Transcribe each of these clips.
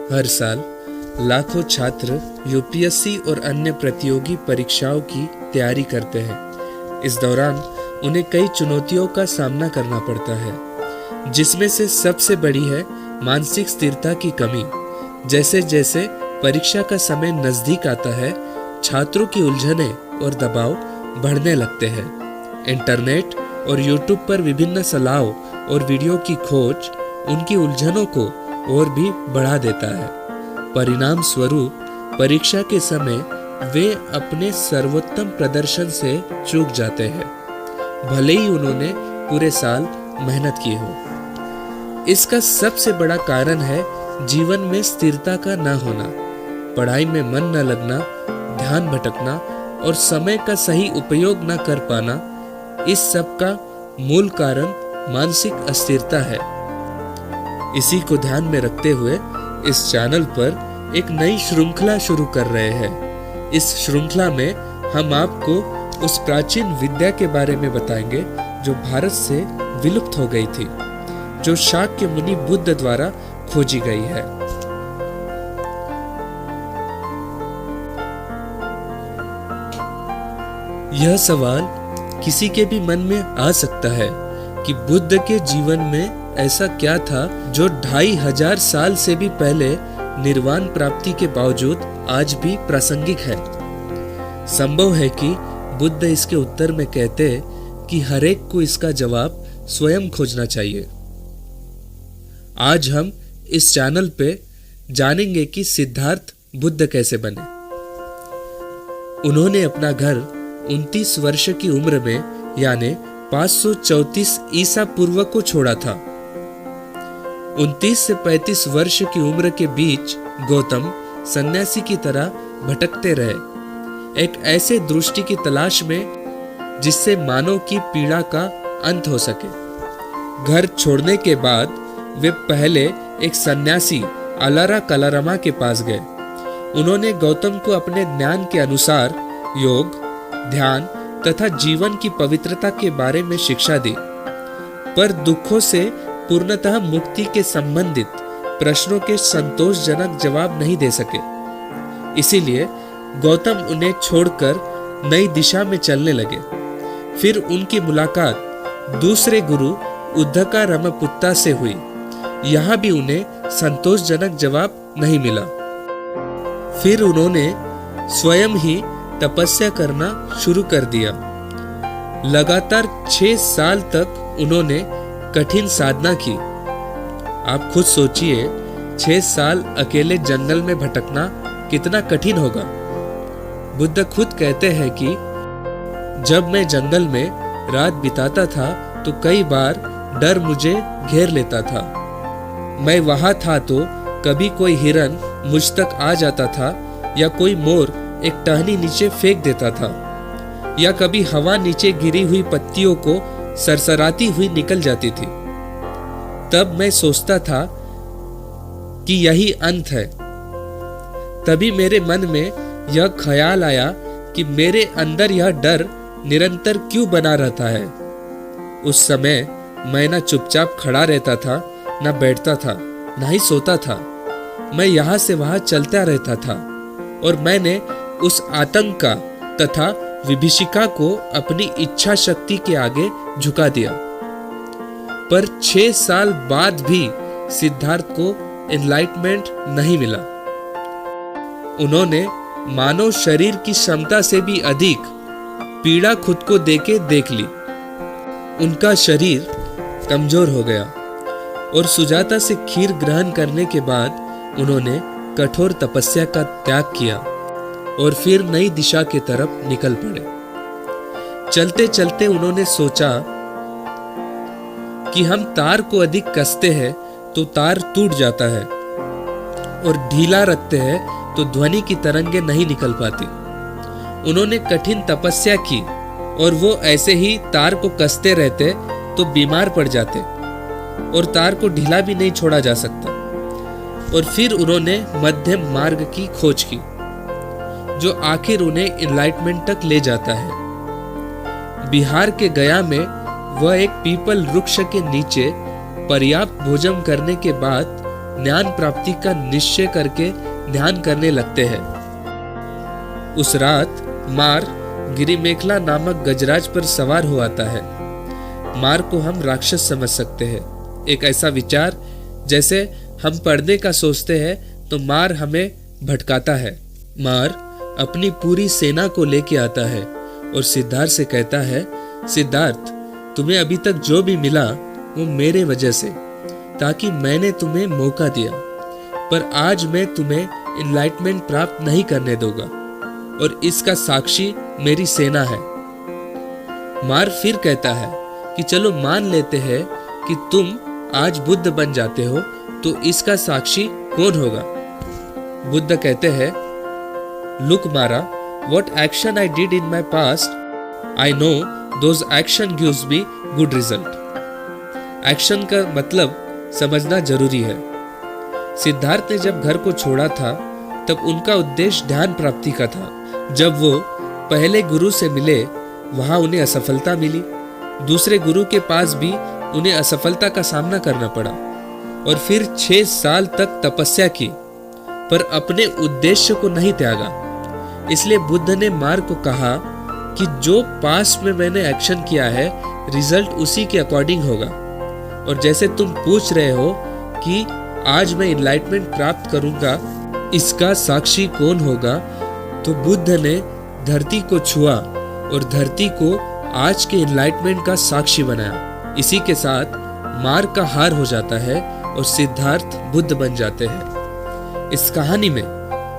हर साल लाखों छात्र यूपीएससी और अन्य प्रतियोगी परीक्षाओं की तैयारी करते हैं। इस दौरान उन्हें कई चुनौतियों का सामना करना पड़ता है, जिसमें से सबसे बड़ी है मानसिक स्थिरता की कमी। जैसे जैसे परीक्षा का समय नजदीक आता है, छात्रों की उलझनें और दबाव बढ़ने लगते हैं। इंटरनेट और यूट्यूब पर विभिन्न सलाहों और वीडियो की खोज उनकी उलझनों को और भी बढ़ा देता है। परिणाम स्वरूप परीक्षा के समय वे अपने सर्वोत्तम प्रदर्शन से चूक जाते हैं, भले ही उन्होंने पूरे साल मेहनत की हो। इसका सबसे बड़ा कारण है जीवन में स्थिरता का न होना, पढ़ाई में मन न लगना, ध्यान भटकना और समय का सही उपयोग न कर पाना। इस सब का मूल कारण मानसिक अस्थिरता है। इसी को ध्यान में रखते हुए इस चैनल पर एक नई श्रृंखला शुरू कर रहे हैं। इस श्रृंखला में हम आपको उस प्राचीन विद्या के बारे में बताएंगे जो भारत से विलुप्त हो गई थी, जो शाक्य मुनि बुद्ध द्वारा खोजी गई है। यह सवाल किसी के भी मन में आ सकता है कि बुद्ध के जीवन में ऐसा क्या था जो 2500 साल से भी पहले निर्वाण प्राप्ति के बावजूद आज भी प्रासंगिक है। संभव है कि बुद्ध इसके उत्तर में कहते कि हर एक को इसका जवाब स्वयं खोजना चाहिए। आज हम इस चैनल पे जानेंगे कि सिद्धार्थ बुद्ध कैसे बने। उन्होंने अपना घर 29 वर्ष की उम्र में यानी 534 ईसा पूर्व को छोड़ा था। 29 से 35 वर्ष की उम्र के बीच गौतम सन्यासी की तरह भटकते रहे, एक ऐसे दृष्टि की तलाश में जिससे मानव की पीड़ा का अंत हो सके। घर छोड़ने के बाद वे पहले एक सन्यासी अलारा कलारमा के पास गए। उन्होंने गौतम को अपने ज्ञान के अनुसार योग, ध्यान तथा जीवन की पवित्रता के बारे में शिक्षा दी, पर दुखों से पूर्णतः मुक्ति के संबंधित प्रश्नों के संतोषजनक जवाब नहीं दे सके। इसीलिए गौतम उन्हें छोड़कर नई दिशा में चलने लगे। फिर उनकी मुलाकात दूसरे गुरु उद्धका रमपुत्ता से हुई। यहाँ भी उन्हें संतोषजनक जवाब नहीं मिला। फिर उन्होंने स्वयं ही तपस्या करना शुरू कर दिया। लगातार 6 साल तक उन्होंने कठिन साधना की। आप खुद सोचिए, 6 साल अकेले जंगल में भटकना कितना कठिन होगा। बुद्ध खुद कहते हैं कि जब मैं जंगल में रात बिताता था तो कई बार डर मुझे घेर लेता था। मैं वहां था तो कभी कोई हिरन मुझ तक आ जाता था या कोई मोर एक टहनी नीचे फेंक देता था, या कभी हवा नीचे गिरी हुई पत्तियों को सरसराती हुई निकल जाती थी। तब मैं सोचता था कि यही अंत है। तभी मेरे मन में यह ख्याल आया कि मेरे अंदर यह डर निरंतर क्यों बना रहता है। उस समय मैं न चुपचाप खड़ा रहता था, न बैठता था, न ही सोता था। मैं यहाँ से वहां चलता रहता था और मैंने उस आतंक का तथा विभीषिका को अपनी इच्छा शक्ति के आगे झुका दिया। पर 6 साल बाद भी सिद्धार्थ को एनलाइटमेंट नहीं मिला। उन्होंने मानव शरीर की क्षमता से भी अधिक पीड़ा खुद को देके देख ली। उनका शरीर कमजोर हो गया और सुजाता से खीर ग्रहण करने के बाद उन्होंने कठोर तपस्या का त्याग किया और फिर नई दिशा की तरफ निकल पड़े। चलते चलते उन्होंने सोचा कि हम तार को अधिक कसते हैं तो तार टूट जाता है और ढीला रखते हैं तो ध्वनि की तरंगे नहीं निकल पाती। उन्होंने कठिन तपस्या की और वो ऐसे ही तार को कसते रहते तो बीमार पड़ जाते और तार को ढीला भी नहीं छोड़ा जा सकता। और फिर उन्होंने मध्यम मार्ग की खोज की जो आखिर उन्हें एनलाइटमेंट तक ले जाता है। बिहार के गया में वह एक पीपल वृक्ष के नीचे पर्याप्त भोजन करने के बाद ज्ञान प्राप्ति का निश्चय करके ध्यान करने लगते हैं। उस रात मार गिरिमेखला नामक गजराज पर सवार हो आता है। मार को हम राक्षस समझ सकते हैं। एक ऐसा विचार जैसे हम पर्दे का सोचते हैं तो मार हमें भटकाता है। मार अपनी पूरी सेना को लेके आता है और सिद्धार्थ से कहता है, सिद्धार्थ, तुम्हें अभी तक जो भी मिला वो मेरे वजह से, ताकि मैंने तुम्हें मौका दिया, पर आज मैं तुम्हें इनलाइटमेंट प्राप्त नहीं करने दूंगा और इसका साक्षी मेरी सेना है। मार फिर कहता है कि चलो मान लेते हैं कि तुम आज बुद्ध बन जाते हो, तो इसका साक्षी कौन होगा? बुद्ध कहते हैं, लुक मारा, what action I did in my past, I know those action gives me good result. Action का मतलब समझना जरूरी है। सिद्धार्थ ने जब घर को छोड़ा था तब उनका उद्देश्य ध्यान प्राप्ति का था। जब वो पहले गुरु से मिले वहां उन्हें असफलता मिली। दूसरे गुरु के पास भी उन्हें असफलता का सामना करना पड़ा और फिर 6 साल तक तपस्या की, पर अपने उद्देश्य को नहीं त्यागा। इसलिए बुद्ध ने मार को कहा कि जो पास्ट में मैंने एक्शन किया है, रिजल्ट उसी के अकॉर्डिंग होगा। और जैसे तुम पूछ रहे हो कि आज मैं इनलाइटमेंट प्राप्त करूंगा, इसका साक्षी कौन होगा, तो बुद्ध ने धरती को छुआ और धरती को आज के इनलाइटमेंट का साक्षी बनाया। इसी के साथ मार का हार हो जाता है और सिद्धार्थ बुद्ध बन जाते हैं। इस कहानी में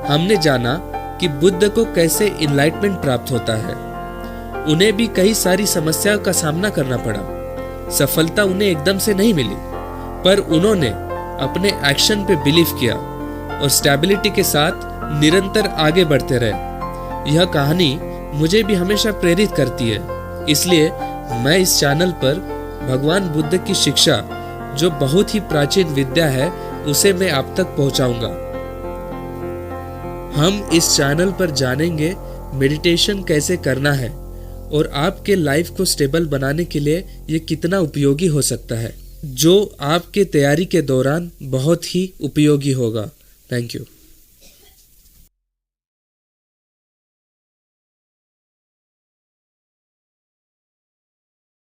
हमने जाना कि बुद्ध को कैसे इनलाइटमेंट प्राप्त होता है। उन्हें भी कई सारी समस्याओं का सामना करना पड़ा। सफलता उन्हें एकदम से नहीं मिली, पर उन्होंने अपने एक्शन पे बिलीव किया और स्टेबिलिटी के साथ निरंतर आगे बढ़ते रहे। यह कहानी मुझे भी हमेशा प्रेरित करती है। इसलिए मैं इस चैनल पर भगवान बुद्ध की शिक्षा, जो बहुत ही प्राचीन विद्या है, उसे मैं आप तक पहुंचाऊंगा। हम इस चैनल पर जानेंगे मेडिटेशन कैसे करना है और आपके लाइफ को स्टेबल बनाने के लिए ये कितना उपयोगी हो सकता है, जो आपके तैयारी के दौरान बहुत ही उपयोगी होगा। Thank you.